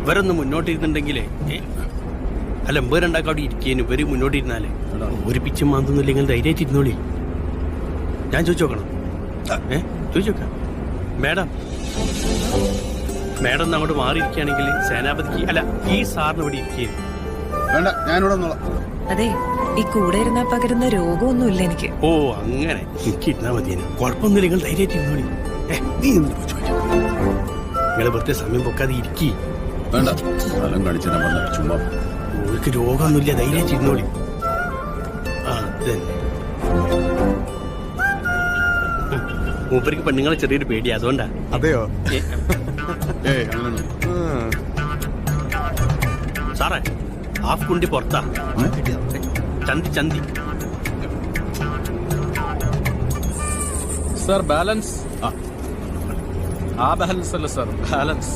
ഇവരൊന്ന് മുന്നോട്ടിരുന്നുണ്ടെങ്കിലേ അല്ല ഇവരുണ്ടാക്കി അവിടെ ഇരിക്കേനും ഇവര് മുന്നോട്ടിരുന്നാലേ ഒരു പിച്ചും മാന്തൊന്നുമില്ലെങ്കിൽ ധൈര്യമായിട്ട് ഇരുന്നോളി. ഞാൻ ചോദിച്ചോക്കണം. ചോദിച്ചോക്കാം. മാഡം ഒന്ന് അങ്ങോട്ട് മാറിയിരിക്കുകയാണെങ്കിൽ സേനാപതിക്ക് അല്ല ഈ സാറിന് ഇവിടെ ഇരിക്കുകയും വേണ്ട, ഞാനിവിടെ വന്നോളാം. അതെ, ഈ കൂടെ ഇരുന്നാ പകരുന്ന രോഗമൊന്നുമില്ല എനിക്ക്. ഓ അങ്ങനെ എനിക്ക് ഇരുന്നാ മതിയേനെ. കുഴപ്പമൊന്നുമില്ല, നിങ്ങൾ ധൈര്യമായിട്ട് ഇരുന്നോളി. നീ നിങ്ങളെ വെറുതെ സമയം പൊക്കാതെ ഇരിക്കി. വേണ്ട, സ്ഥലം കാണിച്ചു ചുമ്മാ. ഓർക്ക് രോഗമൊന്നുമില്ല, ധൈര്യമായിട്ട് ഇരുന്നോളി. ആ ഇത് തന്നെ. മൂപ്പർക്ക് പെണ്ണുങ്ങളെ ചെറിയൊരു പേടിയാ, അതുകൊണ്ടാ. അതെയോ? സാറേ ഹാഫ് കുണ്ടി പുറത്താ. ചന്തി സർ ബാലൻസ്. ആ ബാലൻസ് അല്ല സർ, ബാലൻസ്.